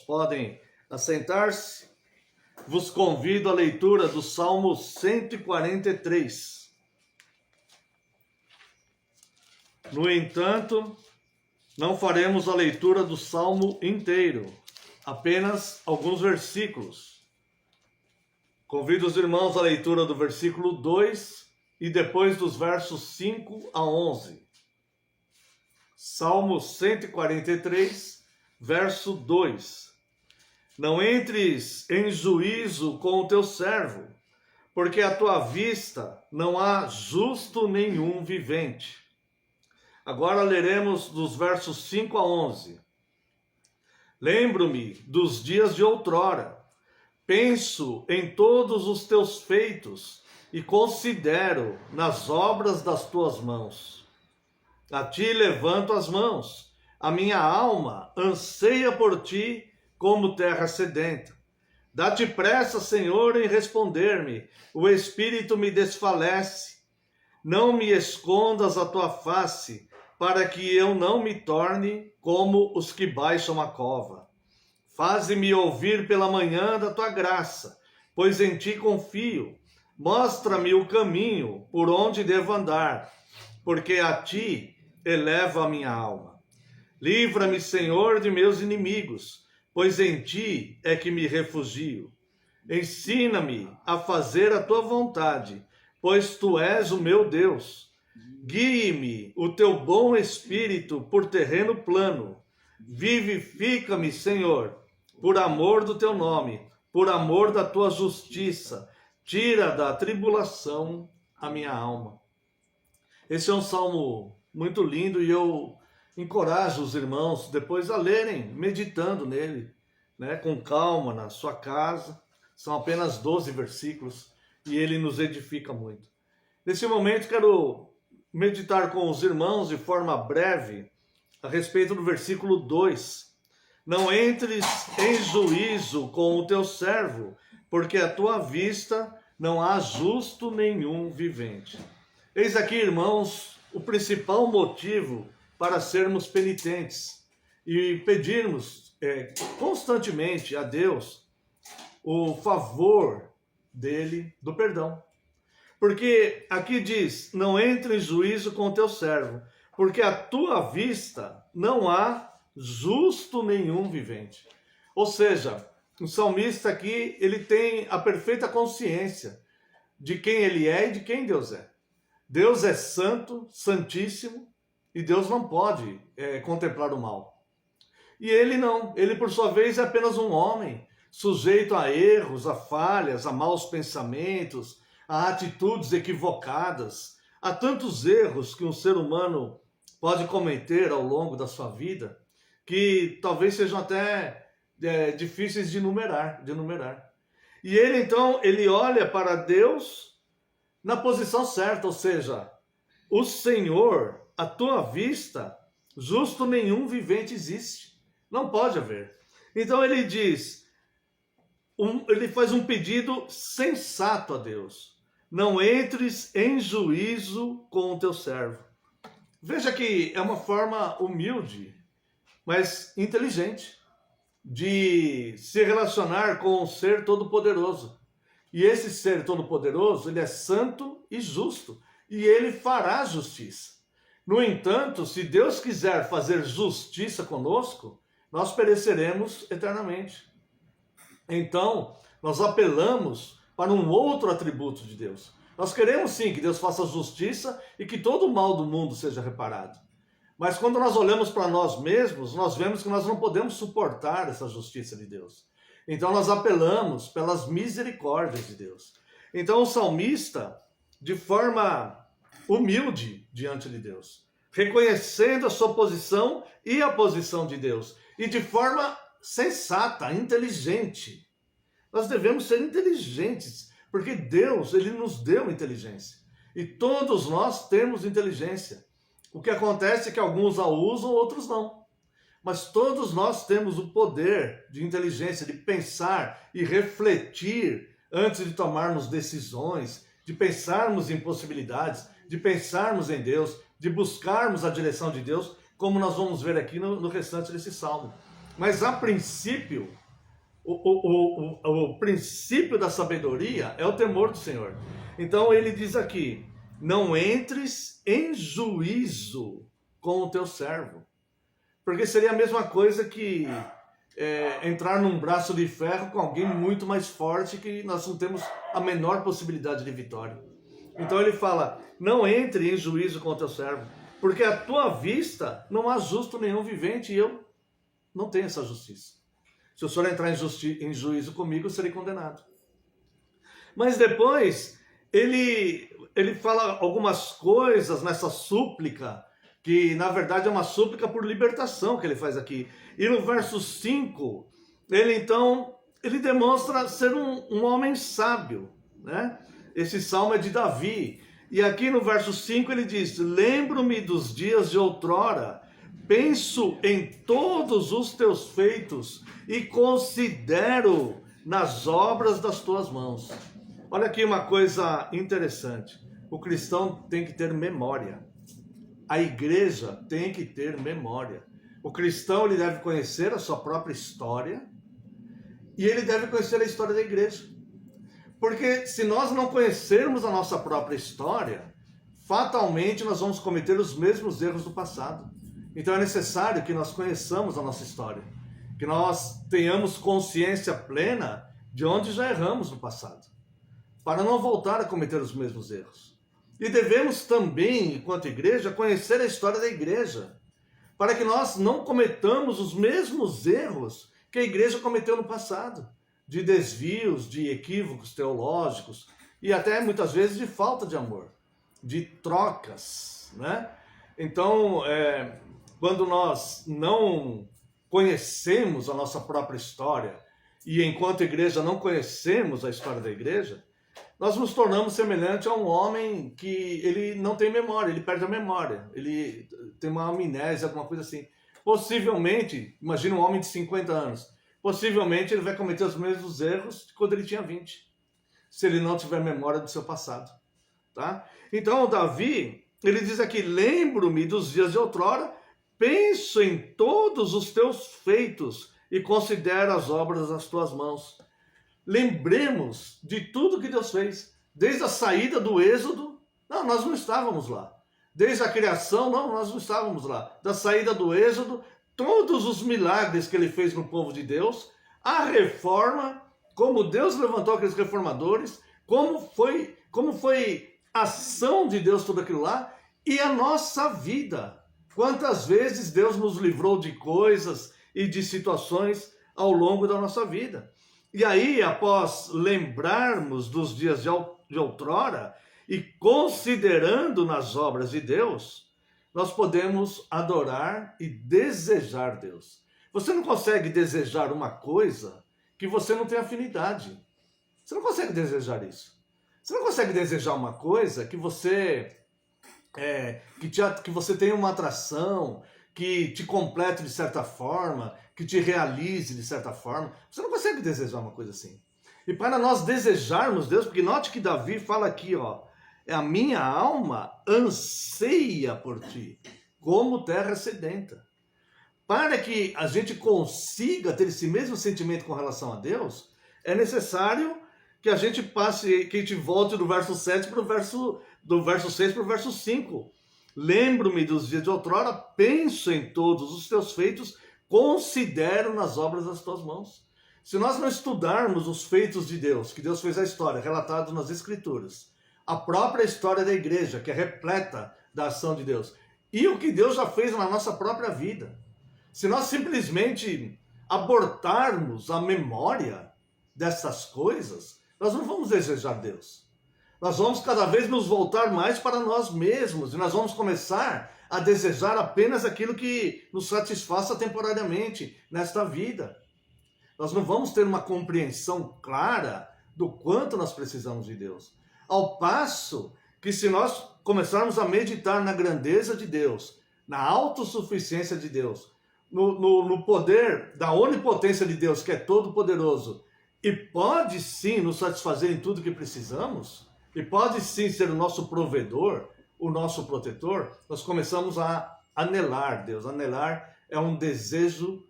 podem assentar-se. Vos convido à leitura do Salmo 143. No entanto, não faremos a leitura do Salmo inteiro, apenas alguns versículos. Convido os irmãos à leitura do versículo 2 e depois dos versos 5 a 11. Salmo 143, verso 2. Não entres em juízo com o teu servo, porque à tua vista não há justo nenhum vivente. Agora leremos dos versos 5 a 11. Lembro-me dos dias de outrora, penso em todos os teus feitos e considero nas obras das tuas mãos. A ti levanto as mãos, a minha alma anseia por ti como terra sedenta. Dá-te pressa, Senhor, em responder-me, o espírito me desfalece. Não me escondas a tua face, para que eu não me torne como os que baixam a cova. Faze-me ouvir pela manhã da tua graça, pois em ti confio. Mostra-me o caminho por onde devo andar, porque a ti eleva a minha alma. Livra-me, Senhor, de meus inimigos, pois em ti é que me refugio. Ensina-me a fazer a tua vontade, pois tu és o meu Deus. Guie-me o teu bom espírito por terreno plano. Vivifica-me, Senhor, por amor do teu nome, por amor da tua justiça. Tira da tribulação a minha alma. Esse é um salmo muito lindo e eu encorajo os irmãos depois a lerem, meditando nele, com calma na sua casa. São apenas 12 versículos e ele nos edifica muito. Nesse momento quero meditar com os irmãos de forma breve a respeito do versículo 2. Não entres em juízo com o teu servo, porque à tua vista não há justo nenhum vivente. Eis aqui, irmãos, o principal motivo para sermos penitentes e pedirmos constantemente a Deus o favor dele, do perdão. Porque aqui diz, não entre em juízo com o teu servo, porque à tua vista não há justo nenhum vivente. Ou seja, o salmista aqui, ele tem a perfeita consciência de quem ele é e de quem Deus é. Deus é santo, santíssimo, e Deus não pode contemplar o mal. E ele não, ele por sua vez é apenas um homem, sujeito a erros, a falhas, a maus pensamentos, a atitudes equivocadas, a tantos erros que um ser humano pode cometer ao longo da sua vida, que talvez sejam até difíceis de numerar. E ele então, ele olha para Deus na posição certa, ou seja, o Senhor, à tua vista, justo nenhum vivente existe. Não pode haver. Então ele diz, ele faz um pedido sensato a Deus. Não entres em juízo com o teu servo. Veja que é uma forma humilde, mas inteligente, de se relacionar com o ser todo-poderoso. E esse ser todo-poderoso, ele é santo e justo, e ele fará justiça. No entanto, se Deus quiser fazer justiça conosco, nós pereceremos eternamente. Então, nós apelamos para um outro atributo de Deus. Nós queremos sim que Deus faça justiça e que todo o mal do mundo seja reparado. Mas quando nós olhamos para nós mesmos, nós vemos que nós não podemos suportar essa justiça de Deus. Então nós apelamos pelas misericórdias de Deus. Então o salmista, de forma humilde diante de Deus, reconhecendo a sua posição e a posição de Deus, e de forma sensata, inteligente. Nós devemos ser inteligentes, porque Deus, ele nos deu inteligência. E todos nós temos inteligência. O que acontece é que alguns a usam, outros não. Mas todos nós temos o poder de inteligência, de pensar e refletir antes de tomarmos decisões, de pensarmos em possibilidades, de pensarmos em Deus, de buscarmos a direção de Deus, como nós vamos ver aqui no restante desse salmo. Mas a princípio, o princípio da sabedoria é o temor do Senhor. Então ele diz aqui, não entres em juízo com o teu servo. Porque seria a mesma coisa que entrar num braço de ferro com alguém muito mais forte que nós não temos a menor possibilidade de vitória. Então ele fala, não entre em juízo com o teu servo, porque à tua vista não há justo nenhum vivente e eu não tenho essa justiça. Se o senhor entrar em juízo comigo, eu serei condenado. Mas depois, ele fala algumas coisas nessa súplica, que na verdade é uma súplica por libertação que ele faz aqui. E no verso 5, ele demonstra ser um homem sábio, né? Esse salmo é de Davi. E aqui no verso 5 ele diz, lembro-me dos dias de outrora, penso em todos os teus feitos e considero nas obras das tuas mãos. Olha aqui uma coisa interessante. O cristão tem que ter memória. A igreja tem que ter memória. O cristão ele deve conhecer a sua própria história e ele deve conhecer a história da igreja. Porque se nós não conhecermos a nossa própria história, fatalmente nós vamos cometer os mesmos erros do passado. Então é necessário que nós conheçamos a nossa história, que nós tenhamos consciência plena de onde já erramos no passado, para não voltar a cometer os mesmos erros. E devemos também, enquanto igreja, conhecer a história da igreja, para que nós não cometamos os mesmos erros que a igreja cometeu no passado, de desvios, de equívocos teológicos e até muitas vezes de falta de amor, de trocas, né? Então, quando nós não conhecemos a nossa própria história e enquanto igreja não conhecemos a história da igreja, nós nos tornamos semelhante a um homem que ele não tem memória, ele perde a memória, ele tem uma amnésia, alguma coisa assim. Possivelmente, imagina um homem de 50 anos, possivelmente ele vai cometer os mesmos erros de quando ele tinha 20, se ele não tiver memória do seu passado, tá? Então, Davi, ele diz aqui, lembro-me dos dias de outrora, penso em todos os teus feitos e considero as obras das tuas mãos. Lembremos de tudo que Deus fez, desde a saída do Êxodo, não, nós não estávamos lá. Desde a criação, não, nós não estávamos lá. Da saída do Êxodo, todos os milagres que ele fez no povo de Deus, a reforma, como Deus levantou aqueles reformadores, como foi a ação de Deus tudo aquilo lá, e a nossa vida. Quantas vezes Deus nos livrou de coisas e de situações ao longo da nossa vida. E aí, após lembrarmos dos dias de outrora e considerando nas obras de Deus, nós podemos adorar e desejar Deus. Você não consegue desejar uma coisa que você não tem afinidade. Você não consegue desejar isso. Você não consegue desejar uma coisa que você que você tenha uma atração, que te complete de certa forma, que te realize de certa forma. Você não consegue desejar uma coisa assim. E para nós desejarmos Deus, porque note que Davi fala aqui, ó, a minha alma anseia por ti, como terra sedenta. Para que a gente consiga ter esse mesmo sentimento com relação a Deus, é necessário que a gente passe, que a gente volte do verso 7 para do verso 6 para o verso 5. Lembro-me dos dias de outrora, penso em todos os teus feitos, considero nas obras das tuas mãos. Se nós não estudarmos os feitos de Deus, que Deus fez a história, relatado nas Escrituras, a própria história da igreja, que é repleta da ação de Deus, e o que Deus já fez na nossa própria vida, se nós simplesmente abortarmos a memória dessas coisas, nós não vamos desejar Deus. Nós vamos cada vez nos voltar mais para nós mesmos e nós vamos começar a desejar apenas aquilo que nos satisfaça temporariamente nesta vida. Nós não vamos ter uma compreensão clara do quanto nós precisamos de Deus. Ao passo que se nós começarmos a meditar na grandeza de Deus, na autossuficiência de Deus, no poder da onipotência de Deus, que é todo poderoso, e pode sim nos satisfazer em tudo que precisamos, e pode sim ser o nosso provedor, o nosso protetor, nós começamos a anelar Deus. Anelar é um desejo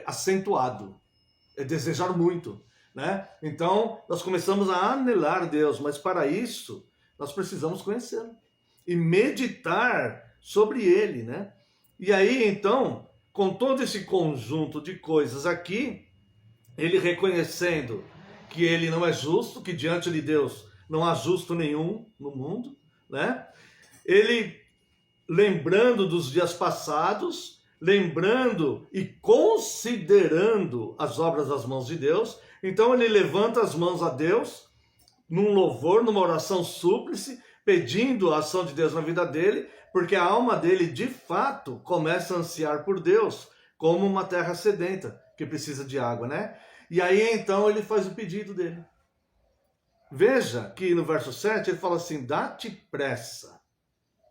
acentuado, é desejar muito, né? Então, nós começamos a anelar Deus, mas para isso, nós precisamos conhecê-lo e meditar sobre ele, né? E aí, então, com todo esse conjunto de coisas aqui, ele reconhecendo que ele não é justo, que diante de Deus não há justo nenhum no mundo, né? Ele lembrando dos dias passados, lembrando e considerando as obras das mãos de Deus. Então ele levanta as mãos a Deus, num louvor, numa oração súplice, pedindo a ação de Deus na vida dele, porque a alma dele, de fato, começa a ansiar por Deus, como uma terra sedenta, que precisa de água, né? E aí, então, ele faz o pedido dele. Veja que no verso 7, ele fala assim, dá-te pressa,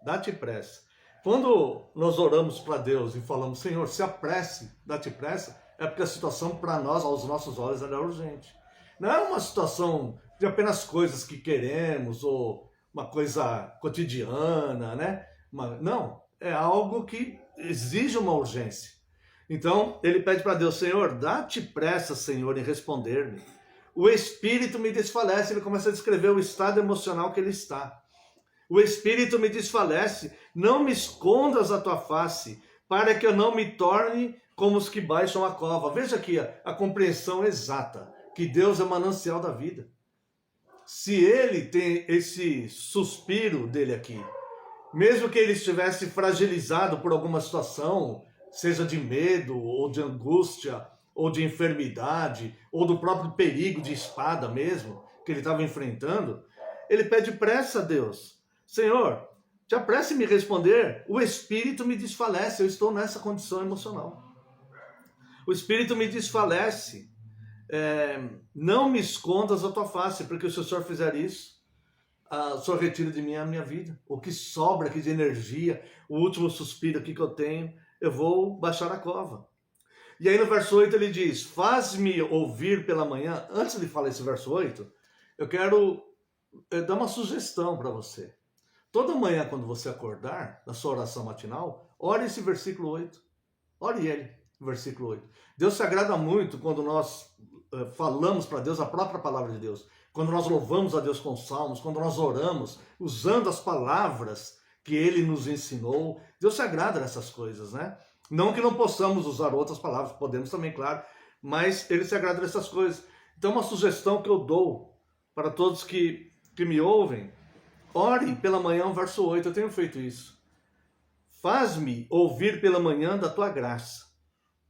dá-te pressa. Quando nós oramos para Deus e falamos, Senhor, se apresse, dá-te pressa, é porque a situação para nós, aos nossos olhos, ela é urgente. Não é uma situação de apenas coisas que queremos, ou uma coisa cotidiana, né? Não, é algo que exige uma urgência. Então, ele pede para Deus, Senhor, dá-te pressa, Senhor, em responder-me. O espírito me desfalece, ele começa a descrever o estado emocional que ele está. O espírito me desfalece, não me escondas a tua face, para que eu não me torne como os que baixam a cova. Veja aqui a compreensão exata, que Deus é manancial da vida. Se ele tem esse suspiro dele aqui, mesmo que ele estivesse fragilizado por alguma situação, seja de medo, ou de angústia, ou de enfermidade, ou do próprio perigo de espada mesmo, que ele estava enfrentando, ele pede pressa a Deus. Senhor, te apresse em me responder, o espírito me desfalece, eu estou nessa condição emocional. O espírito me desfalece, não me escondas a tua face, porque se o Senhor fizer isso, o Senhor retira de mim a minha vida. O que sobra aqui de energia, o último suspiro aqui que eu tenho, eu vou baixar a cova. E aí no verso 8 ele diz, faz-me ouvir pela manhã. Antes de falar esse verso 8, eu quero dar uma sugestão para você. Toda manhã, quando você acordar, na sua oração matinal, ore esse versículo 8. Ore ele, versículo 8. Deus se agrada muito quando nós falamos para Deus a própria palavra de Deus. Quando nós louvamos a Deus com salmos, quando nós oramos, usando as palavras que Ele nos ensinou. Deus se agrada dessas coisas, né? Não que não possamos usar outras palavras, podemos também, claro, mas Ele se agrada dessas coisas. Então, uma sugestão que eu dou para todos que me ouvem, ore pela manhã o verso 8, eu tenho feito isso. Faz-me ouvir pela manhã da tua graça,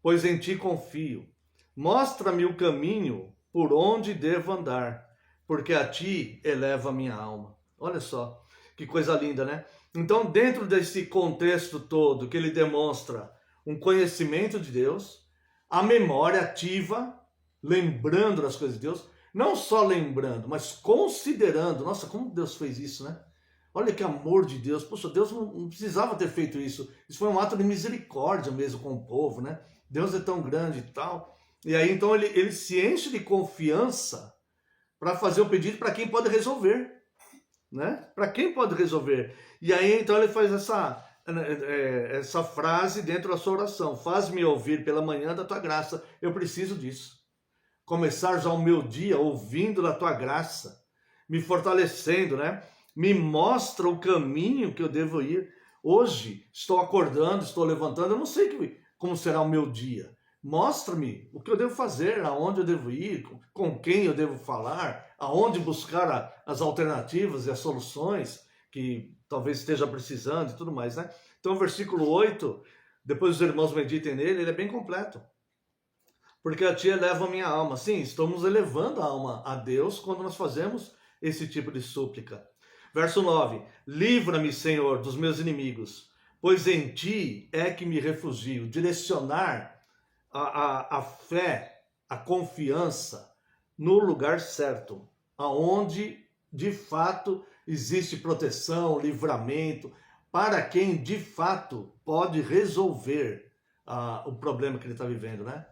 pois em ti confio. Mostra-me o caminho por onde devo andar, porque a ti eleva a minha alma. Olha só, que coisa linda, né? Então, dentro desse contexto todo, que ele demonstra um conhecimento de Deus, a memória ativa, lembrando das coisas de Deus, não só lembrando, mas considerando. Nossa, como Deus fez isso, né? Olha que amor de Deus. Poxa, Deus não precisava ter feito isso. Isso foi um ato de misericórdia mesmo com o povo, né? Deus é tão grande e tal. E aí, então, ele se enche de confiança para fazer o pedido para quem pode resolver, né? Para quem pode resolver. E aí, então, ele faz essa frase dentro da sua oração. Faz-me ouvir pela manhã da tua graça. Eu preciso disso. Começar já o meu dia ouvindo da tua graça, me fortalecendo, né? Me mostra o caminho que eu devo ir. Hoje, estou acordando, estou levantando, eu não sei como será o meu dia. Mostra-me o que eu devo fazer, aonde eu devo ir, com quem eu devo falar, aonde buscar as alternativas e as soluções que talvez esteja precisando e tudo mais, né? Então, o versículo 8, depois os irmãos meditem nele, ele é bem completo. Porque a ti eleva a minha alma. Sim, estamos elevando a alma a Deus quando nós fazemos esse tipo de súplica. Verso 9, livra-me, Senhor, dos meus inimigos, pois em ti é que me refugio. Direcionar a fé, a confiança no lugar certo, aonde de fato existe proteção, livramento, para quem de fato pode resolver o problema que ele está vivendo, né?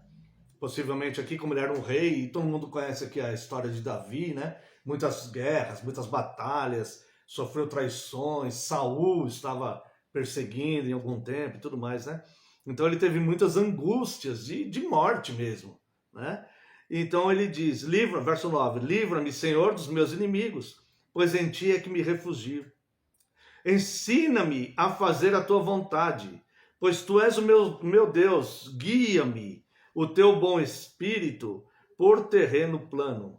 Possivelmente aqui, como ele era um rei, e todo mundo conhece aqui a história de Davi, né? Muitas guerras, muitas batalhas, sofreu traições, Saul estava perseguindo em algum tempo e tudo mais, né? Então ele teve muitas angústias de morte mesmo, né? Então ele diz, verso 9, livra-me, Senhor, dos meus inimigos, pois em ti é que me refugio. Ensina-me a fazer a tua vontade, pois tu és o meu Deus, guia-me, o teu bom espírito, por terreno plano.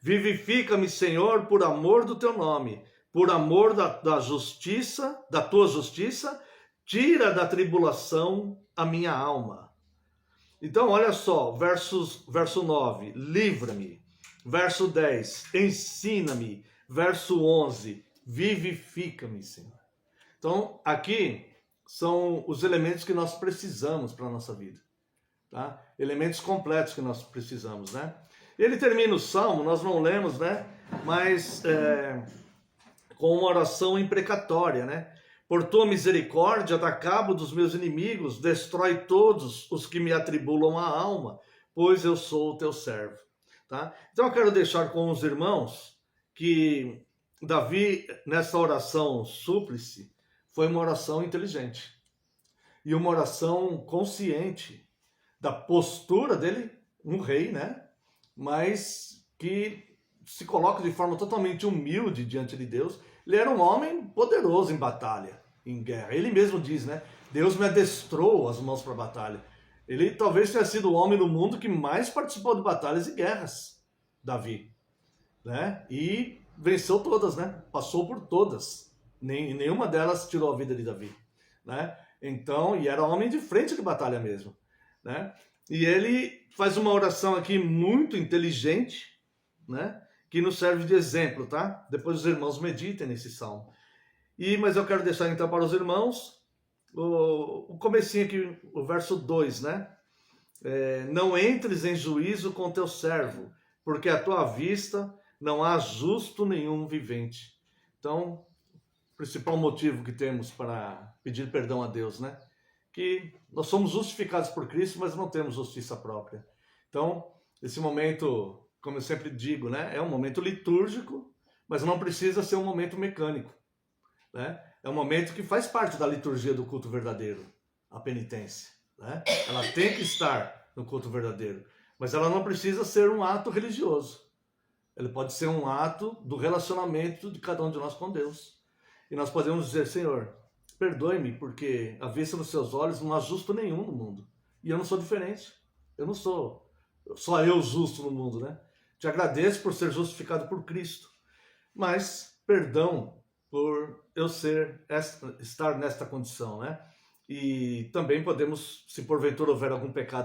Vivifica-me, Senhor, por amor do teu nome, por amor da justiça, da tua justiça, tira da tribulação a minha alma. Então, olha só, verso 9, livra-me. Verso 10, ensina-me. Verso 11, vivifica-me, Senhor. Então, aqui são os elementos que nós precisamos para a nossa vida. Tá? Elementos completos que nós precisamos, né? Ele termina o Salmo, nós não lemos, né? Mas com uma oração imprecatória, né? Por tua misericórdia, dá cabo dos meus inimigos, destrói todos os que me atribulam a alma, pois eu sou o teu servo. Tá? Então eu quero deixar com os irmãos que Davi, nessa oração súplice, foi uma oração inteligente e uma oração consciente da postura dele, um rei, né? Mas que se coloca de forma totalmente humilde diante de Deus. Ele era um homem poderoso em batalha, em guerra. Ele mesmo diz, né? Deus me adestrou as mãos para a batalha. Ele talvez tenha sido o homem no mundo que mais participou de batalhas e guerras, Davi, né? E venceu todas, né? Passou por todas. Nenhuma delas tirou a vida de Davi, né? Então, e era homem de frente de batalha mesmo, né? E ele faz uma oração aqui muito inteligente, né? Que nos serve de exemplo, tá? Depois os irmãos meditem nesse salmo. Mas eu quero deixar então para os irmãos o comecinho aqui, o verso 2, né? Não entres em juízo com teu servo, porque à tua vista não há justo nenhum vivente. Então, o principal motivo que temos para pedir perdão a Deus, né? Que nós somos justificados por Cristo, mas não temos justiça própria. Então, esse momento, como eu sempre digo, né? É um momento litúrgico, mas não precisa ser um momento mecânico, né? É um momento que faz parte da liturgia do culto verdadeiro, a penitência, né? Ela tem que estar no culto verdadeiro, mas ela não precisa ser um ato religioso. Ele pode ser um ato do relacionamento de cada um de nós com Deus. E nós podemos dizer, Senhor, perdoe-me, porque à vista dos seus olhos não há justo nenhum no mundo. E eu não sou diferente. Eu não sou só eu justo no mundo, né? Te agradeço por ser justificado por Cristo. Mas perdão por eu estar nesta condição, né? E também podemos, se porventura houver algum pecado